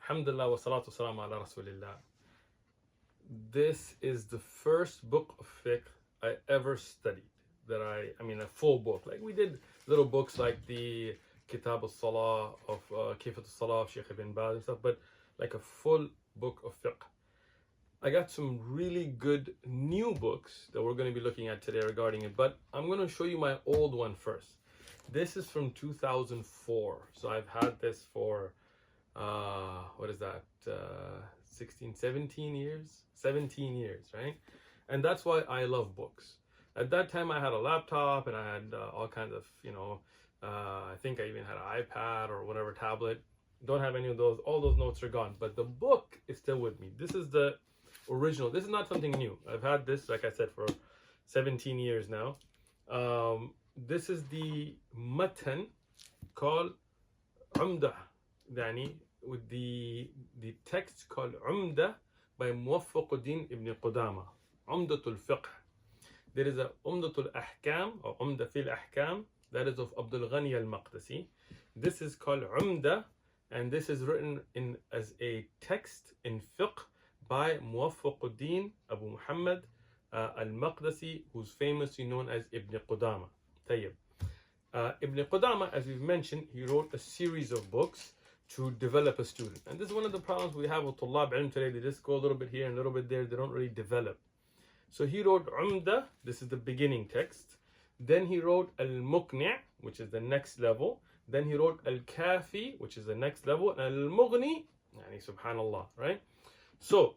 Alhamdulillah wa salatu salam ala Rasulillah. This is the first book of fiqh I ever studied. I mean, a full book. Like we did little books like the Kitab al-Salah of Kifat al-Salah of Shaykh ibn Baz and stuff, but like a full book of fiqh. I got some really good new books that we're going to be looking at today regarding it, but I'm going to show you my old one first. This is from 2004, so I've had this for what is that, 16, 17 years? 17 years, right? And that's why I love books. At that time I had a laptop and I had all kinds of, I think I even had an iPad or whatever tablet. Don't have any of those. All those notes are gone, but the book is still with me. This is the original. This is not something new. I've had this, like I said, for 17 years now. This is the matan called Umdah, yani, with the text called Umdah by Muwaffaquddin ibn Qudama, Umdatul Fiqh. There is a Umdatul Ahkam or Umdah fil Ahkam, that is of Abdul Ghani al-Maqdisi. This is called Umdah, and this is written as a text in fiqh by Muwaffaquddin Abu Muhammad al-Maqdisi, who's famously known as Ibn Qudama. Tayyib. Ibn Qudama, as we've mentioned, he wrote a series of books to develop a student. And this is one of the problems we have with Tullab Ilm today. They just go a little bit here and a little bit there. They don't really develop. So he wrote Umdah, this is the beginning text. Then he wrote Al-Muqni', which is the next level. Then he wrote Al-Kafi, which is the next level. And Al-Mughni, yani subhanallah, right? So,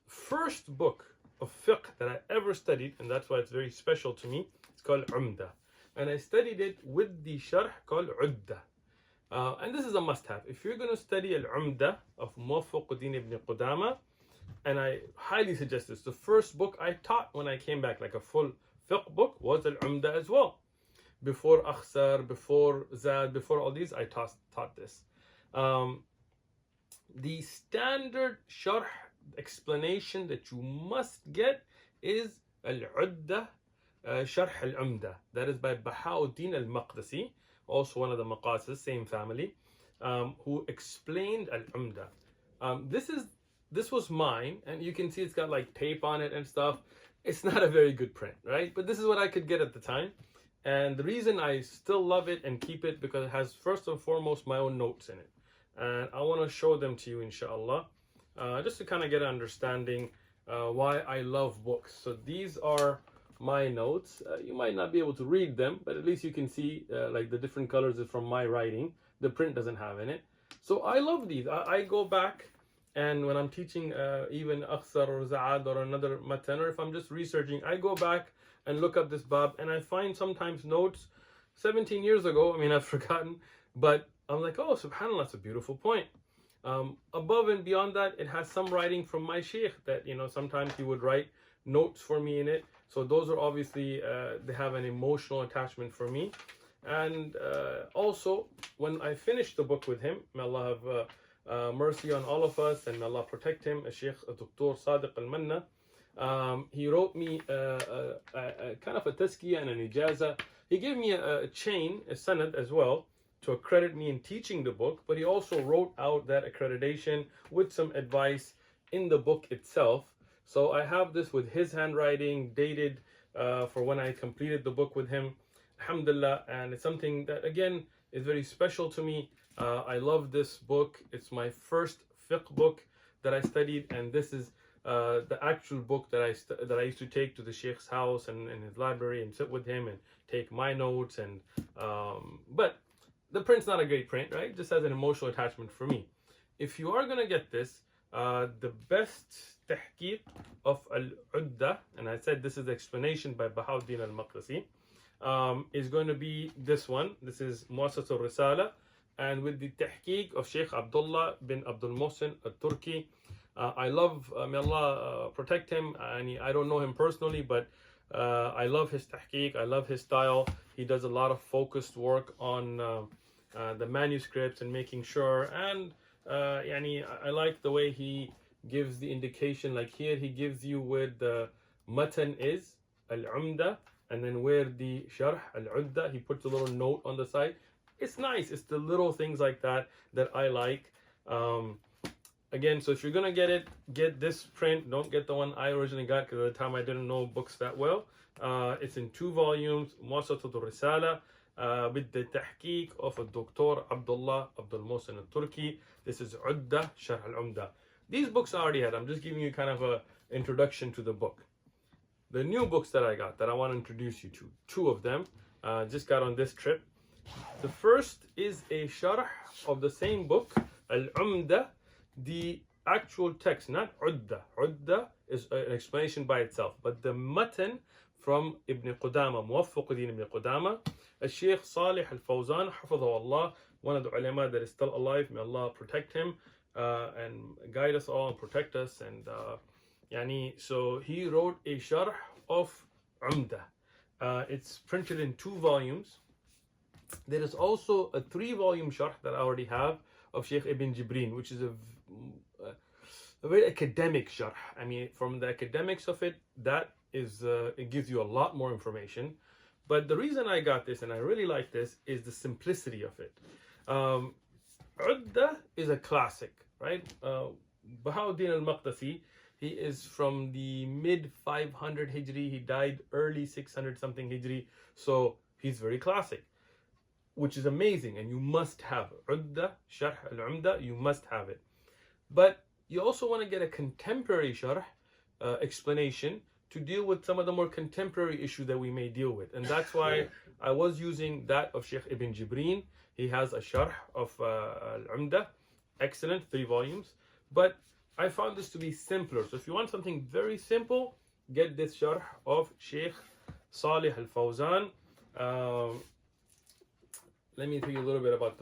first book of fiqh that I ever studied, and that's why it's very special to me, it's called Umdah. And I studied it with the sharh called Uddah. And this is a must-have. If you're going to study Al-Umdah of Muwaffaquddin ibn Qudama, and I highly suggest this, the first book I taught when I came back, like a full fiqh book, was Al-Umdah as well. Before Akhsar, before Zad, before all these, I taught this. The standard sharh explanation that you must get is Al-Uddah, Sharh Al-Umdah. That is by Bahauddin al-Maqdisi, also one of the Maqasis, same family, who explained Al-Umdah. This was mine, and you can see it's got like tape on it and stuff. It's not a very good print, right? But this is what I could get at the time. And the reason I still love it and keep it, because it has first and foremost my own notes in it. And I want to show them to you, inshallah, just to kind of get an understanding why I love books. So these are my notes. You might not be able to read them, but at least you can see like the different colors is from my writing. The print doesn't have in it. So I love these. I go back, and when I'm teaching even Akhsar or Za'ad or another matan, or if I'm just researching, I go back and look up this bab, and I find sometimes notes 17 years ago. I mean, I've forgotten, but I'm like, oh, subhanAllah, that's a beautiful point. Above and beyond that, it has some writing from my Shaykh that, sometimes he would write notes for me in it. So those are obviously, they have an emotional attachment for me. And also, when I finished the book with him, may Allah have mercy on all of us, and may Allah protect him, Shaykh Dr. Sadiq al-Manna. He wrote me a kind of a tazkiyah and an ijaza. He gave me a chain, a sanad as well, to accredit me in teaching the book, but he also wrote out that accreditation with some advice in the book itself. So I have this with his handwriting, dated for when I completed the book with him, alhamdulillah, and it's something that, again, is very special to me. I love this book. It's my first fiqh book that I studied, and this is the actual book that I used to take to the Shaykh's house and in his library and sit with him and take my notes. And but the print's not a great print, right? It just has an emotional attachment for me. If you are going to get this, the best tahqiq of Al-Uddah, and I said this is the explanation by Bahauddin al-Maqdisi, is going to be this one. This is Muassas al-Risala, and with the tahqiq of Shaykh Abdullah bin Abdul Mohsin al-Turki. I love, may Allah protect him, and I don't know him personally, but I love his tahqiq, I love his style. He does a lot of focused work on the manuscripts and making sure, and I like the way he gives the indication, like here he gives you where the matan is, Al-Umdah, and then where the Sharh, Al-Uddah, he puts a little note on the side. It's nice. It's the little things like that that I like. again, so if you're gonna get it, get this print. Don't get the one I originally got, because at the time I didn't know books that well. It's in 2 volumes. موسطة الرسالة بالتحقيق of الدكتور عبد الله عبد المحسن التركي. This is عدة شرح العمدة. These books I already had. I'm just giving you kind of a introduction to the book. The new books that I got that I want to introduce you to, 2 of them, just got on this trip. The first is a sharh of the same book, Al-Umda, the actual text, not Udda. Udda is an explanation by itself, but the matan from Ibn Qudama, Muwaffaquddin Ibn Qudama, Shaykh Salih Al-Fawzan, Hafidhahu Allah, one of the ulama that is still alive. May Allah protect him and guide us all and protect us. And so he wrote a sharh of Umda. It's printed in 2 volumes. There is also a 3-volume sharh that I already have of Shaykh Ibn Jibreen, which is a very academic sharh. I mean, from the academics of it, that is it gives you a lot more information. But the reason I got this, and I really like this, is the simplicity of it. Udda is a classic, right? Bahauddin al-Maqdisi, he is from the mid 500 Hijri. He died early 600 something Hijri. So he's very classic, which is amazing, and you must have Udda, Sharh al-Umda, you must have it. But you also want to get a contemporary sharh explanation to deal with some of the more contemporary issues that we may deal with. And that's why I was using that of Shaykh Ibn Jibreen. He has a sharh of al-Umda, excellent, 3 volumes. But I found this to be simpler. So if you want something very simple, get this sharh of Shaykh Salih Al-Fawzan. Let me tell you a little bit about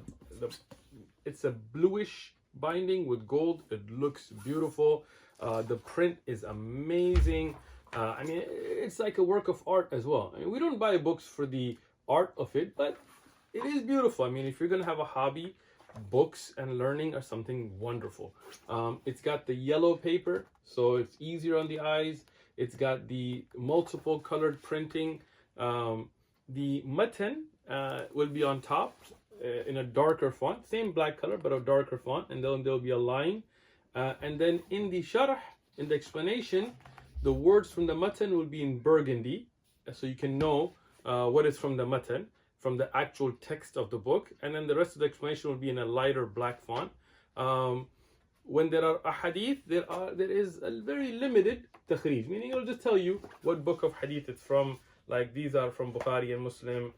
it's a bluish binding with gold. It looks beautiful. The print is amazing. I mean, it's like a work of art as well. I mean, we don't buy books for the art of it, but it is beautiful. I mean, if you're going to have a hobby, books and learning are something wonderful. It's got the yellow paper, so it's easier on the eyes. It's got the multiple colored printing. The matan will be on top in a darker font, same black color but a darker font, and then there'll be a line. And then in the sharh, in the explanation, the words from the matan will be in burgundy, so you can know what is from the matan, from the actual text of the book. And then the rest of the explanation will be in a lighter black font. When there are ahadith, there is a very limited takhrij, meaning it'll just tell you what book of hadith it's from. Like these are from Bukhari and Muslim.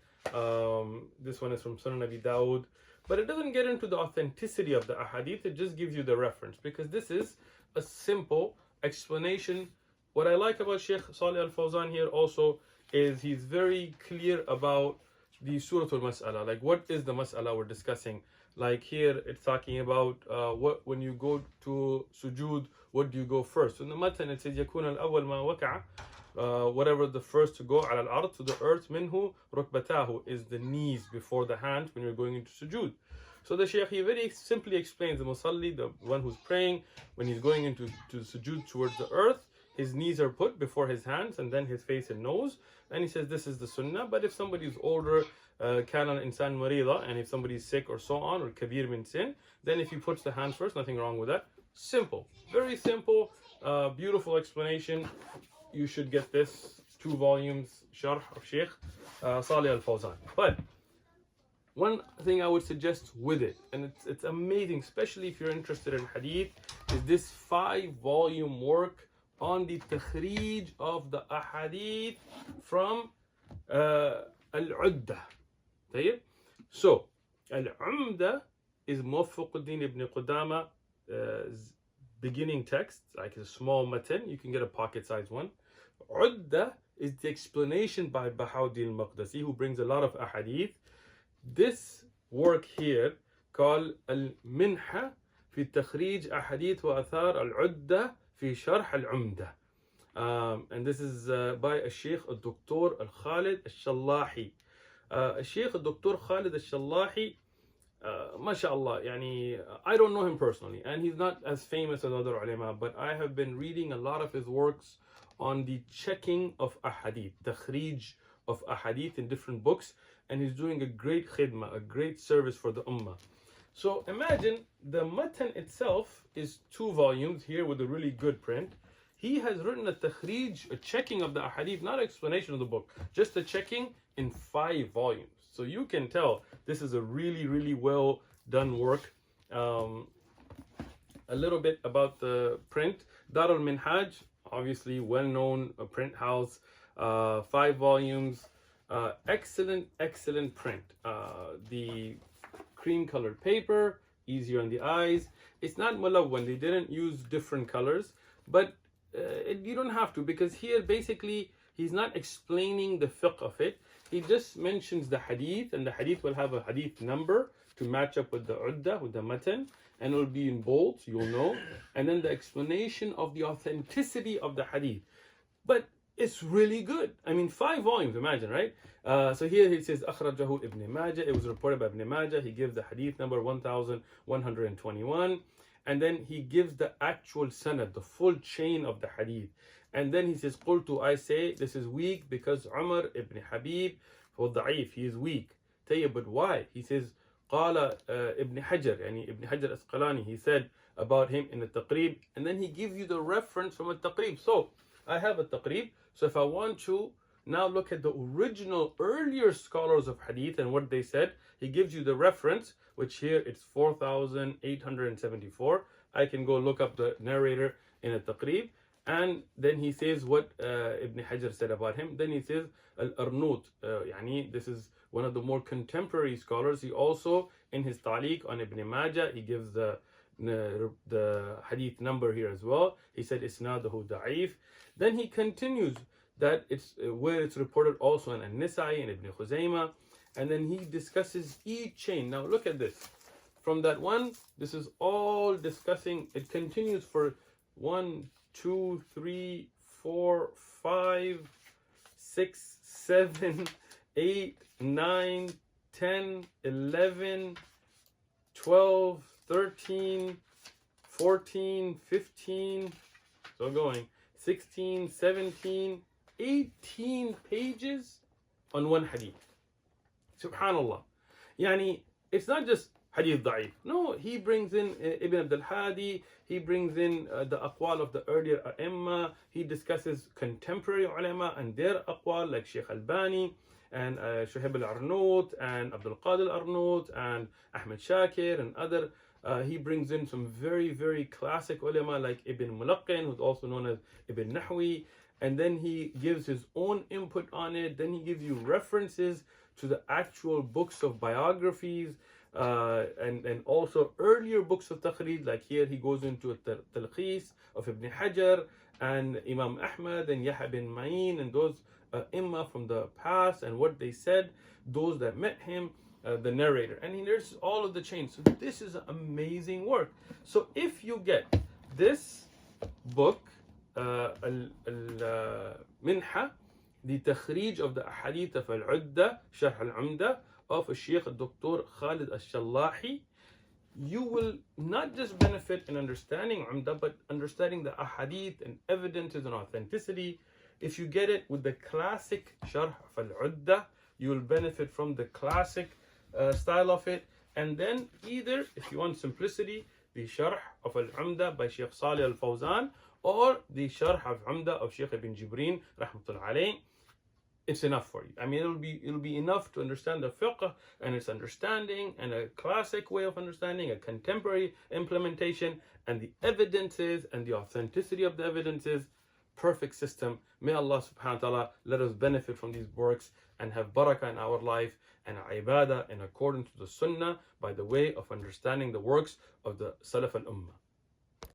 This one is from Sunan Abi Dawud. But it doesn't get into the authenticity of the ahadith. It just gives you the reference, because this is a simple explanation. What I like about Shaykh Salih Al-Fawzan here also is he's very clear about the Surah Al-Mas'ala. Like, what is the Mas'ala we're discussing? Like here, it's talking about when you go to sujood, what do you go first? In the matan, it says, يَكُونَ الْأَوَّلْ مَا وَقَعَ, whatever the first to go, على الأرض, to the earth, minhu rukbatahu, is the knees before the hands when you're going into sujood. So the Shaykh, he very simply explains, the musalli, the one who's praying, when he's going into sujood towards the earth, his knees are put before his hands and then his face and nose. And he says this is the sunnah. But if somebody is older, كان الإنسان مريضا, and if somebody is sick or so on, or kabir min sin, then if he puts the hands first, nothing wrong with that. Simple, very simple, beautiful explanation. You should get this 2 volumes sharh of Shaykh Salih Al-Fawzan. But one thing I would suggest with it, and it's amazing, especially if you're interested in hadith, is this 5-volume work on the takhrij of the ahadith from al-Udda. So al-Umda is Muwaffaquddin Ibn Qudama beginning text, like a small matan. You can get a pocket-sized one. Udda is the explanation by Bahauddin al-Maqdisi, who brings a lot of ahadith. This work here, called al-Minha fi takhrij ahadith wa athar al-Udda fi sharh al-Umda. And this is by a Shaykh al-Dr. al-Khalid al-Shallahi. Shaykh al-Dr. Khalid al-Shallahi, mashallah, yani, I don't know him personally, and he's not as famous as other ulama, but I have been reading a lot of his works on the checking of ahadith, takhrij of ahadith in different books, and he's doing a great khidmah, a great service for the ummah. So imagine the matan itself is 2 volumes here with a really good print. He has written a takhrij, a checking of the ahadith, not explanation of the book, just a checking in 5 volumes. So you can tell this is a really, really well done work. A little bit about the print. Dar al-Minhaj, obviously well-known print house, 5 volumes. Excellent, excellent print. The cream-colored paper, easier on the eyes. It's not mulawwan, they didn't use different colors, but you don't have to, because here basically he's not explaining the fiqh of it. He just mentions the hadith, and the hadith will have a hadith number to match up with the udda, with the matan, and it will be in bold, so you'll know. And then the explanation of the authenticity of the hadith. But it's really good. I mean, 5 volumes, imagine, right? So here he says, أخرجه Ibn Majah. It was reported by Ibn Majah. He gives the hadith number 1121. And then he gives the actual sanad, the full chain of the hadith. And then he says, قلت, I say, this is weak because Umar ibn Habib, for da'if, he is weak. Tayyib, but why? He says, قال Ibn Hajar, يعني Ibn Hajar Asqalani, he said about him in the Taqrib. And then he gives you the reference from a Taqrib. So I have a Taqrib. So if I want to now look at the original earlier scholars of hadith and what they said, he gives you the reference, which here it's 4,874. I can go look up the narrator in a Taqrib, and then he says what Ibn Hajar said about him. Then he says Al-Arnout, yani this is one of the more contemporary scholars. He also, in his Ta'liq on Ibn Majah, he gives the hadith number here as well. He said Isnaduhu da'if. Then he continues that it's where it's reported also in An-Nisa'i and Ibn Khuzaymah, and then he discusses each chain. Now look at this. From that one, this is all discussing. It continues for 1, 2, 3, 4, 5, 6, 7, 8, 9, 10, 11, 12, 13, 14, 15, so going 16, 17, 18 pages on one hadith. Subhanallah. Yani, it's not just hadith da'if. No, he brings in Ibn Abdul Hadi, he brings in the aqwal of the earlier a'imma, he discusses contemporary ulama and their aqwal like Shaykh Albani and Shuhaib al-Arnout and Abdul Qadir al-Arnout and Ahmed Shakir and other. He brings in some very, very classic ulama like Ibn Mulaqqin, who's also known as Ibn Nahwi, and then he gives his own input on it. Then he gives you references to the actual books of biographies and also earlier books of taqreed, like here he goes into a talqis of Ibn Hajar and Imam Ahmad and Yahya bin Ma'in and those imma from the past and what they said, those that met him, the narrator, and there's all of the chains. So this is amazing work. So if you get this book, Minha, the takhrij of the ahadith of al-udda, sharh al-umda of Shaykh Dr. Khalid al-Shallahi, you will not just benefit in understanding umda, but understanding the ahadith and evidences and authenticity. If you get it with the classic sharh of al-udda, you will benefit from the classic style of it. And then either, if you want simplicity, the sharh of al-umda by Shaykh Salih al-Fawzan, or the sharh of umda of Shaykh ibn Jibreen rahmatullah alayh, it's enough for you. I mean, it'll be enough to understand the fiqh and its understanding, and a classic way of understanding, a contemporary implementation, and the evidences and the authenticity of the evidences. Perfect system. May Allah subhanahu wa ta'ala let us benefit from these works and have barakah in our life and ibadah in accordance to the sunnah by the way of understanding the works of the Salaf al-Ummah.